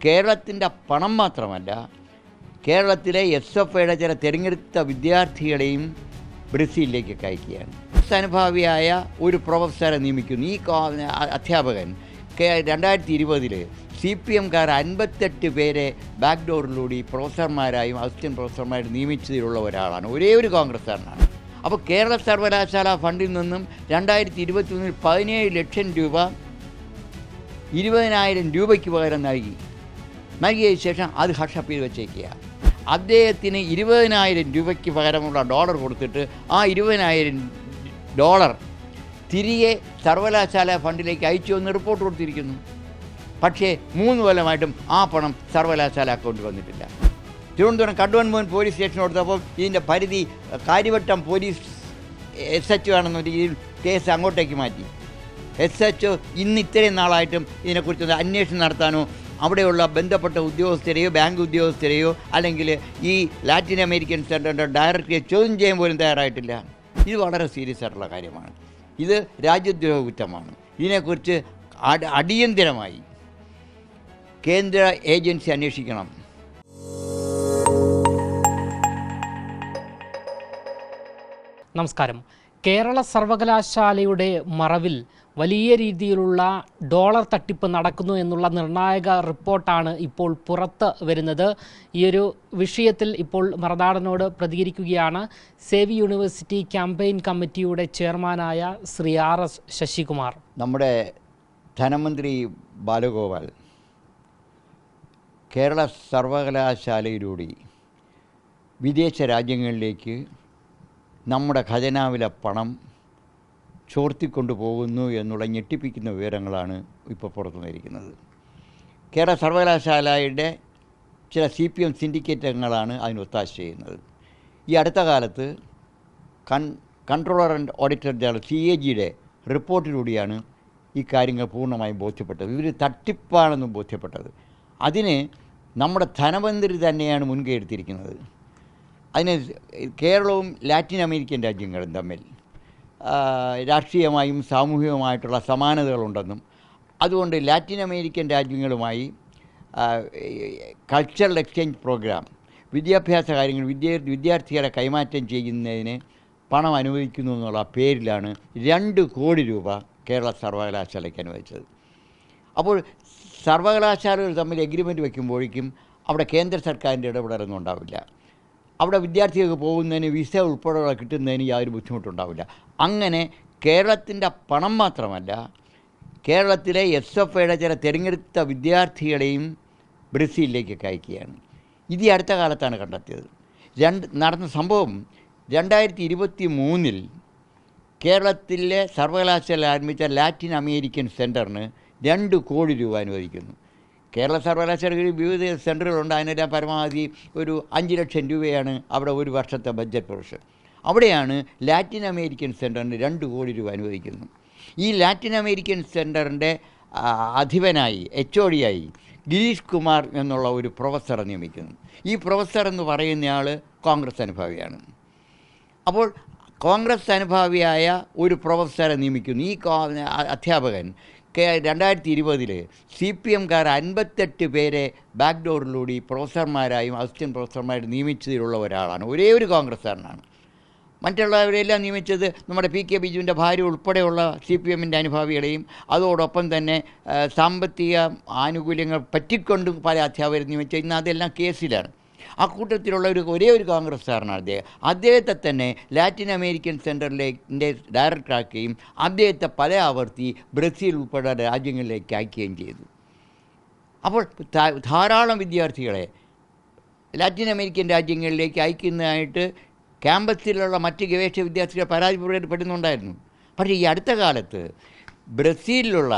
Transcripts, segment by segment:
കേരളത്തിൻ്റെ പണം മാത്രമല്ല, കേരളത്തിലെ SFIയുടെ ചില തിരഞ്ഞെടുത്ത വിദ്യാർത്ഥികളെയും ബ്രസീലിലേക്ക് അയക്കുകയാണ്. അനുഭാവിയായ ഒരു പ്രൊഫസറെ നിയമിക്കുന്നു. ഈ അധ്യാപകൻ 2020 CPMകാർ 58 പേരെ ബാക്ക് ഡോറിലൂടെ പ്രൊഫസർമാരായും അസിസ്റ്റൻറ്റ് പ്രൊഫസർമാരും നിയമിച്ചതിലുള്ള ഒരാളാണ്. ഒരേ ഒരു കോൺഗ്രസ്സുകാരനാണ്. അപ്പോൾ കേരള സർവകലാശാല ഫണ്ടിൽ നിന്നും 2021 17 ലക്ഷം രൂപ 20,000 രൂപയ്ക്ക് പകരം നൽകിയതിന് ശേഷം അത് ഹഷപ്പ് ചെയ്ത് വെച്ചേക്കുക. അദ്ദേഹത്തിന് 20,000 രൂപയ്ക്ക് പകരമുള്ള ഡോളർ കൊടുത്തിട്ട് ആ 20,000 ഡോളർ തിരികെ സർവകലാശാല ഫണ്ടിലേക്ക് അയച്ചു എന്ന് റിപ്പോർട്ട് കൊടുത്തിരിക്കുന്നു. പക്ഷേ 3 കൊല്ലമായിട്ടും ആ പണം സർവകലാശാല അക്കൗണ്ട് വന്നിട്ടില്ല. തിരുവനന്തപുരം കണ്ടോൺമെൻറ് പോലീസ് സ്റ്റേഷൻ കൊടുത്തപ്പോൾ ഇതിൻ്റെ പരിധി കാര്യവട്ടം പോലീസ് SHO ആണെന്ന രീതിയിൽ കേസ് അങ്ങോട്ടേക്ക് മാറ്റി. SHO ഇന്ന് ഇത്രയും നാളായിട്ടും ഇതിനെക്കുറിച്ച് അന്വേഷണം നടത്താനോ അവിടെയുള്ള ബന്ധപ്പെട്ട ഉദ്യോഗസ്ഥരെയോ ബാങ്ക് ഉദ്യോഗസ്ഥരെയോ അല്ലെങ്കിൽ ഈ ലാറ്റിൻ അമേരിക്കൻ സെൻറ്ററിൻ്റെ ഡയറക്ടറെ ചോദ്യം ചെയ്യാൻ പോലും തയ്യാറായിട്ടില്ല. ഇത് വളരെ സീരിയസ് ആയിട്ടുള്ള കാര്യമാണ്. ഇത് രാജ്യദ്രോഹ കുറ്റമാണ്. ഇതിനെക്കുറിച്ച് അടിയന്തരമായി കേന്ദ്ര ഏജൻസി അന്വേഷിക്കണം. നമസ്കാരം. കേരള സർവകലാശാലയുടെ മറവിൽ വലിയ രീതിയിലുള്ള ഡോളർ തട്ടിപ്പ് നടക്കുന്നു എന്നുള്ള നിർണായക റിപ്പോർട്ടാണ് ഇപ്പോൾ പുറത്ത് വരുന്നത്. ഈയൊരു വിഷയത്തിൽ ഇപ്പോൾ മറുനാടനോട് പ്രതികരിക്കുകയാണ് സേവ് യൂണിവേഴ്സിറ്റി ക്യാമ്പയിൻ കമ്മിറ്റിയുടെ ചെയർമാനായ ശ്രീ RS ശശികുമാർ. നമ്മുടെ ധനമന്ത്രി ബാലഗോപാൽ കേരള സർവകലാശാലയിലൂടെ വിദേശ രാജ്യങ്ങളിലേക്ക് നമ്മുടെ ഖജനാവിലെ പണം ചോർത്തിക്കൊണ്ടു പോകുന്നു എന്നുള്ള ഞെട്ടിപ്പിക്കുന്ന വിവരങ്ങളാണ് ഇപ്പോൾ പുറത്തു വന്നിരിക്കുന്നത്. കേരള സർവകലാശാലയുടെ ചില CPM സിൻഡിക്കേറ്റ് അംഗങ്ങളാണ് അതിന് ഒത്താശ ചെയ്യുന്നത്. ഈ അടുത്ത കാലത്ത് കൺട്രോളർ ആൻഡ് ഓഡിറ്റർ ജനറൽ CAGയുടെ റിപ്പോർട്ടിലൂടെയാണ് ഈ കാര്യങ്ങൾ പൂർണ്ണമായും ബോധ്യപ്പെട്ടത്. ഇവർ തട്ടിപ്പാണെന്നും ബോധ്യപ്പെട്ടത്. അതിന് നമ്മുടെ ധനമന്ത്രി തന്നെയാണ് മുൻകൈ എടുത്തിരിക്കുന്നത്. അതിന് കേരളവും ലാറ്റിൻ അമേരിക്കൻ രാജ്യങ്ങളും തമ്മിൽ രാഷ്ട്രീയമായും സാമൂഹികമായിട്ടുള്ള സമാനതകളുണ്ടെന്നും അതുകൊണ്ട് ലാറ്റിൻ അമേരിക്കൻ രാജ്യങ്ങളുമായി കൾച്ചറൽ എക്സ്ചേഞ്ച് പ്രോഗ്രാം വിദ്യാഭ്യാസ കാര്യങ്ങൾ വിദ്യാർത്ഥികളെ കൈമാറ്റം ചെയ്യുന്നതിന് പണം അനുവദിക്കുന്നു എന്നുള്ള പേരിലാണ് 2 കോടി രൂപ കേരള സർവകലാശാലയ്ക്ക് അനുവദിച്ചത്. അപ്പോൾ സർവകലാശാലകൾ തമ്മിൽ എഗ്രിമെൻറ്റ് വയ്ക്കുമ്പോഴേക്കും അവിടെ കേന്ദ്ര സർക്കാരിൻ്റെ ഇടപെടലൊന്നും ഉണ്ടാവില്ല. അവിടെ വിദ്യാർത്ഥികൾക്ക് പോകുന്നതിന് വിസ ഉൾപ്പെടെയുള്ള കിട്ടുന്നതിന് യാതൊരു ബുദ്ധിമുട്ടുണ്ടാവില്ല. അങ്ങനെ കേരളത്തിൻ്റെ പണം മാത്രമല്ല, കേരളത്തിലെ SFIയുടെ ചില തിരഞ്ഞെടുത്ത വിദ്യാർത്ഥികളെയും ബ്രസീലിലേക്ക് അയക്കുകയാണ്. ഇത് അടുത്ത കാലത്താണ് കണ്ടെത്തിയത്. നടന്ന സംഭവം 2023 കേരളത്തിലെ സർവകലാശാല ആരംഭിച്ച ലാറ്റിൻ അമേരിക്കൻ സെൻറ്ററിന് 2 കോടി രൂപ അനുവദിക്കുന്നു. കേരള സർവകലാശാലയിൽ വിവിധ സെൻറ്ററുകളുണ്ട്. അതിനെല്ലാം പരമാവധി ഒരു 5 ലക്ഷം രൂപയാണ് അവിടെ ഒരു വർഷത്തെ ബഡ്ജറ്റ് പ്രൊവിഷൻ. അവിടെയാണ് ലാറ്റിൻ അമേരിക്കൻ സെൻറ്ററിന് 2 കോടി രൂപ അനുവദിക്കുന്നു. ഈ ലാറ്റിൻ അമേരിക്കൻ സെൻറ്ററിൻ്റെ അധിപനായി HOD ഗിരീഷ് കുമാർ എന്നുള്ള ഒരു പ്രൊഫസറെ നിയമിക്കുന്നു. ഈ പ്രൊഫസർ എന്ന് പറയുന്നയാൾ കോൺഗ്രസ് അനുഭാവിയാണ്. അപ്പോൾ കോൺഗ്രസ് അനുഭാവിയായ ഒരു പ്രൊഫസറെ നിയമിക്കുന്നു. ഈ അധ്യാപകൻ 2020 CPMകാർ 58 പേരെ ബാക്ക് ഡോറിലൂടെ പ്രൊഫസർമാരായും അസിസ്റ്റൻറ്റ് പ്രൊഫസർമാരും നിയമിച്ചതിലുള്ള ഒരാളാണ്. ഒരേ ഒരു കോൺഗ്രസ്സുകാരനാണ്. മറ്റുള്ളവരെല്ലാം നിയമിച്ചത് നമ്മുടെ PK ബിജുവിൻ്റെ ഭാര്യ ഉൾപ്പെടെയുള്ള CPMൻ്റെ അനുഭാവികളെയും അതോടൊപ്പം തന്നെ സാമ്പത്തിക ആനുകൂല്യങ്ങൾ പറ്റിക്കൊണ്ടും പല അധ്യാപകരെ നിയമിച്ച ഇന്ന് അതെല്ലാം കേസിലാണ്. ആ കൂട്ടത്തിലുള്ള ഒരേ ഒരു കോൺഗ്രസ്സുകാരനാണ് അദ്ദേഹത്തെ തന്നെ ലാറ്റിൻ അമേരിക്കൻ സെൻറ്ററിൻ്റെ ഡയറക്ടറാക്കുകയും അദ്ദേഹത്തെ പല ആവർത്തി ബ്രസീൽ ഉൾപ്പെടെ രാജ്യങ്ങളിലേക്ക് അയക്കുകയും ചെയ്തു. അപ്പോൾ ധാരാളം വിദ്യാർത്ഥികളെ ലാറ്റിൻ അമേരിക്കൻ രാജ്യങ്ങളിലേക്ക് അയക്കുന്നതായിട്ട് ക്യാമ്പസിലുള്ള മറ്റ് ഗവേഷക വിദ്യാർത്ഥികൾ പരാതിപ്പെടുന്നുണ്ടായിരുന്നു. പക്ഷേ ഈ അടുത്ത കാലത്ത് ബ്രസീലിലുള്ള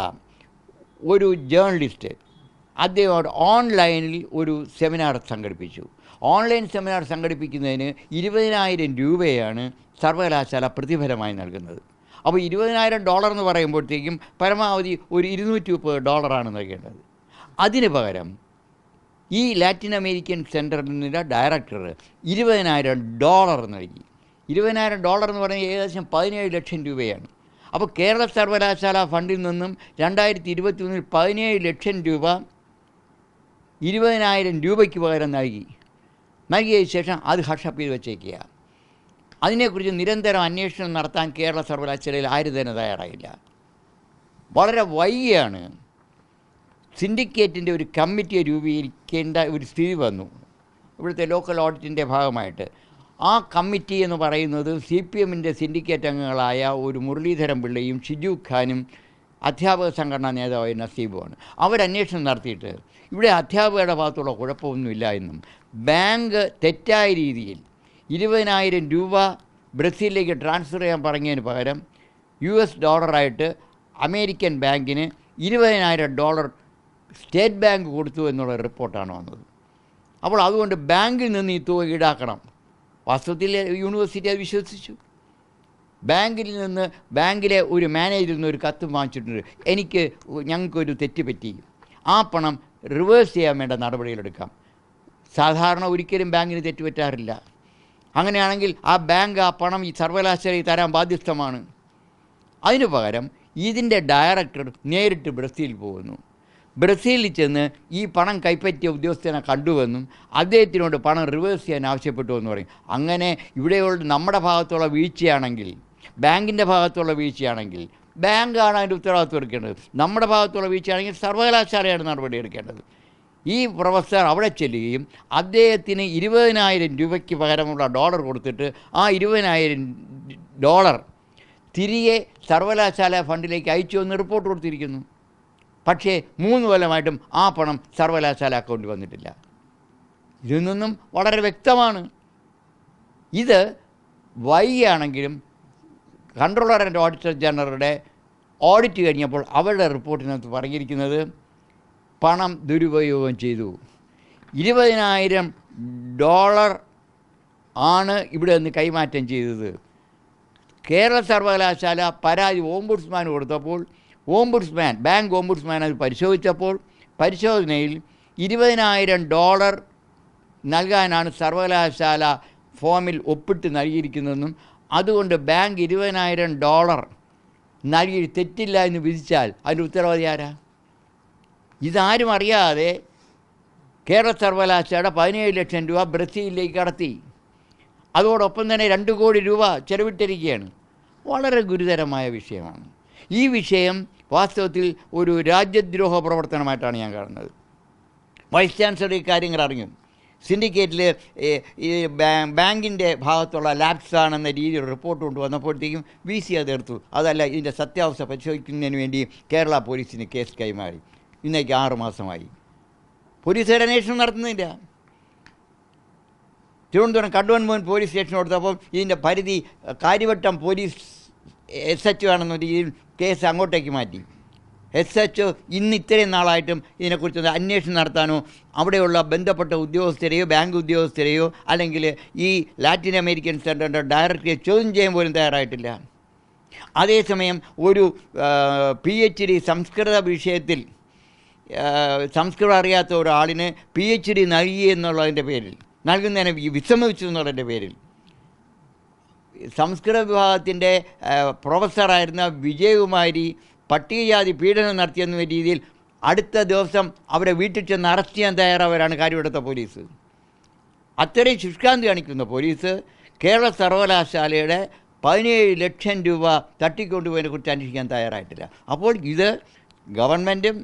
ഒരു ജേർണലിസ്റ്റ് അദ്ദേഹം ഓൺലൈനിൽ ഒരു സെമിനാർ സംഘടിപ്പിച്ചു. ഓൺലൈൻ സെമിനാർ സംഘടിപ്പിക്കുന്നതിന് 20,000 രൂപയാണ് സർവകലാശാല പ്രതിഫലമായി നൽകുന്നത്. അപ്പോൾ $20,000 എന്ന് പറയുമ്പോഴത്തേക്കും പരമാവധി ഒരു $230 നൽകേണ്ടത്. അതിന് പകരം ഈ ലാറ്റിൻ അമേരിക്കൻ സെൻറ്ററിൻ്റെ ഡയറക്ടർ $20,000 നൽകി. $20,000 എന്ന് പറഞ്ഞാൽ ഏകദേശം 17 ലക്ഷം രൂപയാണ്. അപ്പോൾ കേരള സർവകലാശാല ഫണ്ടിൽ നിന്നും 2021 17 ലക്ഷം രൂപ 20,000 രൂപയ്ക്ക് പകരം നൽകിയതിന് ശേഷം അത് ഹഷപ്പ് ചെയ്ത് വെച്ചേക്കുക. അതിനെക്കുറിച്ച് നിരന്തരം അന്വേഷണം നടത്താൻ കേരള സർവകലാശാലയിൽ ആരും തന്നെ തയ്യാറായില്ല. വളരെ വൈകിയാണ് സിൻഡിക്കേറ്റിൻ്റെ ഒരു കമ്മിറ്റിയെ രൂപീകരിക്കേണ്ട ഒരു സ്ഥിതി വന്നു ഇവിടുത്തെ ലോക്കൽ ഓഡിറ്റിൻ്റെ ഭാഗമായിട്ട്. ആ കമ്മിറ്റി എന്ന് പറയുന്നത് CPMൻ്റെ സിൻഡിക്കേറ്റ് അംഗങ്ങളായ ഒരു മുരളീധരൻ പിള്ളയും ഷിജു ഖാനും അധ്യാപക സംഘടനാ നേതാവായ നസീബുമാണ്. അവരന്വേഷണം നടത്തിയിട്ട് ഇവിടെ അധ്യാപകരുടെ ഭാഗത്തുള്ള കുഴപ്പമൊന്നുമില്ല എന്നും ബാങ്ക് തെറ്റായ രീതിയിൽ 20,000 രൂപ ബ്രസീലിലേക്ക് ട്രാൻസ്ഫർ ചെയ്യാൻ പറഞ്ഞതിന് പകരം US ഡോളറായിട്ട് അമേരിക്കൻ ബാങ്കിന് $20,000 സ്റ്റേറ്റ് ബാങ്ക് കൊടുത്തു എന്നുള്ള റിപ്പോർട്ടാണ് വന്നത്. അപ്പോൾ അതുകൊണ്ട് ബാങ്കിൽ നിന്ന് ഈ തുക ഈടാക്കണം. വാസ്തവത്തിൽ യൂണിവേഴ്സിറ്റി അത് വിശ്വസിച്ചു. ബാങ്കിലെ ഒരു മാനേജറിൽ നിന്ന് ഒരു കത്ത് വാങ്ങിച്ചിട്ടുണ്ട്, ഞങ്ങൾക്കൊരു തെറ്റ് പറ്റി, ആ പണം റിവേഴ്സ് ചെയ്യാൻ വേണ്ട നടപടികളെടുക്കാം. സാധാരണ ഒരിക്കലും ബാങ്കിന് തെറ്റുപറ്റാറില്ല. അങ്ങനെയാണെങ്കിൽ ആ ബാങ്ക് ആ പണം ഈ സർവകലാശാലയിൽ തരാൻ ബാധ്യസ്ഥമാണ്. അതിനു പകരം ഇതിൻ്റെ ഡയറക്ടർ നേരിട്ട് ബ്രസീലിൽ പോകുന്നു. ബ്രസീലിൽ ചെന്ന് ഈ പണം കൈപ്പറ്റിയ ഉദ്യോഗസ്ഥനെ കണ്ടുവെന്നും അദ്ദേഹത്തിനോട് പണം റിവേഴ്സ് ചെയ്യാൻ ആവശ്യപ്പെട്ടു എന്ന് പറയും. അങ്ങനെ ഇവിടെയുള്ള നമ്മുടെ ഭാഗത്തുള്ള വീഴ്ചയാണെങ്കിൽ, ബാങ്കിൻ്റെ ഭാഗത്തുള്ള വീഴ്ചയാണെങ്കിൽ ബാങ്കാണ് അതിൻ്റെ ഉത്തരവാദിത്വം എടുക്കേണ്ടത്. നമ്മുടെ ഭാഗത്തുള്ള വീഴ്ചയാണെങ്കിൽ സർവകലാശാലയാണ് നടപടി എടുക്കേണ്ടത്. ഈ പ്രൊഫസർ അവിടെ ചെല്ലുകയും അദ്ദേഹത്തിന് 20,000 രൂപയ്ക്ക് പകരമുള്ള ഡോളർ കൊടുത്തിട്ട് ആ $20,000 തിരികെ സർവകലാശാല ഫണ്ടിലേക്ക് അയച്ചു എന്ന് റിപ്പോർട്ട് കൊടുത്തിരിക്കുന്നു. പക്ഷേ 3 കൊല്ലമായിട്ടും ആ പണം സർവകലാശാല അക്കൗണ്ടിൽ വന്നിട്ടില്ല. ഇതിൽ നിന്നും വളരെ വ്യക്തമാണ്. ഇത് വൈകിയാണെങ്കിലും കൺട്രോളർ ആൻഡ് ഓഡിറ്റർ ജനറലുടെ ഓഡിറ്റ് കഴിഞ്ഞപ്പോൾ അവരുടെ റിപ്പോർട്ടിനകത്ത് പറഞ്ഞിരിക്കുന്നത് പണം ദുരുപയോഗം ചെയ്തു. $20,000 ആണ് ഇവിടെ നിന്ന് കൈമാറ്റം ചെയ്തത്. കേരള സർവകലാശാല പരാതി ഓംബുഡ്സ്മാൻ കൊടുത്തപ്പോൾ ബാങ്ക് ഓംബുഡ്സ്മാൻ അത് പരിശോധിച്ചപ്പോൾ പരിശോധനയിൽ $20,000 നൽകാനാണ് സർവകലാശാല ഫോമിൽ ഒപ്പിട്ട് നൽകിയിരിക്കുന്നതെന്നും അതുകൊണ്ട് ബാങ്ക് $20,000 നൽകി തെറ്റില്ല എന്ന് വിധിച്ചാൽ അതിൻ്റെ ഉത്തരവാദി ആരാ? ഇതാരും അറിയാതെ കേരള സർവകലാശാല 17 ലക്ഷം രൂപ ബ്രസീലിലേക്ക് കടത്തി. അതോടൊപ്പം തന്നെ 2 കോടി രൂപ ചെലവിട്ടിരിക്കുകയാണ്. വളരെ ഗുരുതരമായ വിഷയമാണ്. ഈ വിഷയം വാസ്തവത്തിൽ ഒരു രാജ്യദ്രോഹ പ്രവർത്തനമായിട്ടാണ് ഞാൻ കാണുന്നത്. വൈസ് ചാൻസലർ ഈ കാര്യങ്ങൾ അറിഞ്ഞു. സിൻഡിക്കേറ്റിൽ ഈ ബാങ്കിൻ്റെ ഭാഗത്തുള്ള ലാപ്സാണെന്ന രീതിയിൽ റിപ്പോർട്ട് കൊണ്ടുവന്നപ്പോഴത്തേക്കും VC അത് എടുത്തു. അതല്ല, ഇതിൻ്റെ സത്യാവസ്ഥ പരിശോധിക്കുന്നതിന് വേണ്ടി കേരള പോലീസിന് കേസ് കൈമാറി. ഇന്നേക്ക് 6 മാസമായി. പോലീസുകാർ അന്വേഷണം നടത്തുന്നില്ല. തിരുവനന്തപുരം കണ്ടോൺമെൻറ് പോലീസ് സ്റ്റേഷൻ കൊടുത്തപ്പോൾ ഇതിൻ്റെ പരിധി കാര്യവട്ടം പോലീസ് SHO ആണെന്ന രീതിയിൽ കേസ് അങ്ങോട്ടേക്ക് മാറ്റി. SHO ഇന്ന് ഇത്രയും നാളായിട്ടും ഇതിനെക്കുറിച്ച് അന്വേഷണം നടത്താനോ അവിടെയുള്ള ബന്ധപ്പെട്ട ഉദ്യോഗസ്ഥരെയോ ബാങ്ക് ഉദ്യോഗസ്ഥരെയോ അല്ലെങ്കിൽ ഈ ലാറ്റിൻ അമേരിക്കൻ സെൻറ്ററിൻ്റെ ഡയറക്ടറെ ചോദ്യം ചെയ്യാൻ പോലും തയ്യാറായിട്ടില്ല. അതേസമയം ഒരു PhD സംസ്കൃത വിഷയത്തിൽ സംസ്കൃതം അറിയാത്ത ഒരാളിന് PhD നൽകി എന്നുള്ളതിൻ്റെ പേരിൽ, നൽകുന്നതിനെ വിസമ്മതിച്ചു എന്നുള്ളതിൻ്റെ പേരിൽ സംസ്കൃത വിഭാഗത്തിൻ്റെ പ്രൊഫസറായിരുന്ന വിജയകുമാരി പട്ടികജാതി പീഡനം നടത്തിയെന്ന രീതിയിൽ അടുത്ത ദിവസം അവരെ വീട്ടിൽ ചെന്ന് അറസ്റ്റ് ചെയ്യാൻ തയ്യാറായവരാണ് കാര്യമെടുത്ത പോലീസ്. അത്രയും ശുഷ്കാന്തി കാണിക്കുന്ന പോലീസ് കേരള സർവകലാശാലയുടെ 17 ലക്ഷം രൂപ തട്ടിക്കൊണ്ടുപോയതിനെക്കുറിച്ച് അന്വേഷിക്കാൻ തയ്യാറായിട്ടില്ല. അപ്പോൾ ഇത് ഗവൺമെൻറ്റും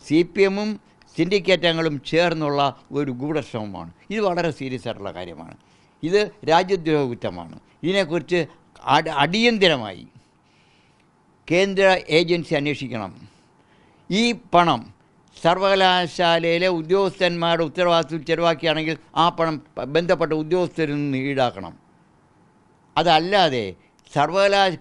CPMും സിൻഡിക്കേറ്റ് അംഗങ്ങളും ചേർന്നുള്ള ഒരു ഗൂഢശ്രമമാണ്. ഇത് വളരെ സീരിയസ് ആയിട്ടുള്ള കാര്യമാണ്. ഇത് രാജ്യദ്രോഹ കുറ്റമാണ്. ഇതിനെക്കുറിച്ച് അടിയന്തരമായി കേന്ദ്ര ഏജൻസി അന്വേഷിക്കണം. ഈ പണം സർവകലാശാലയിലെ ഉദ്യോഗസ്ഥന്മാരുടെ ഉത്തരവാദിത്വത്തിൽ ചെലവാക്കിയാണെങ്കിൽ ആ പണം ബന്ധപ്പെട്ട ഉദ്യോഗസ്ഥരിൽ നിന്ന് ഈടാക്കണം. അതല്ലാതെ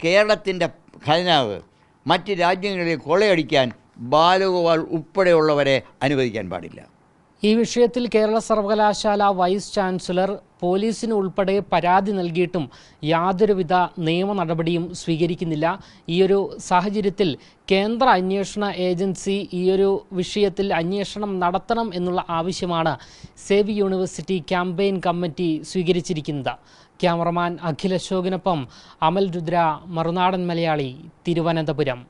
കേരളത്തിൻ്റെ ഖജനാവ് മറ്റ് രാജ്യങ്ങളിൽ കൊള്ളയടിക്കാൻ ബാലഗോപാൽ ഉൾപ്പെടെയുള്ളവരെ അനുവദിക്കാൻ പാടില്ല. ഈ വിഷയത്തിൽ കേരള സർവകലാശാല വൈസ് ചാൻസലർ പോലീസിന് ഉൾപ്പെടെ പരാതി നൽകിയിട്ടും യാതൊരുവിധ നിയമ നടപടിയും സ്വീകരിക്കുന്നില്ല. ഈയൊരു സാഹചര്യത്തിൽ കേന്ദ്ര അന്വേഷണ ഏജൻസി ഈയൊരു വിഷയത്തിൽ അന്വേഷണം നടത്തണം എന്നുള്ള ആവശ്യമാണ് സേവ് യൂണിവേഴ്സിറ്റി ക്യാമ്പയിൻ കമ്മിറ്റി സ്വീകരിച്ചിരിക്കുന്നത്. ക്യാമറമാൻ അഖിൽ അശോകിനൊപ്പം അമൽ രുദ്ര, മറുനാടൻ മലയാളി, തിരുവനന്തപുരം.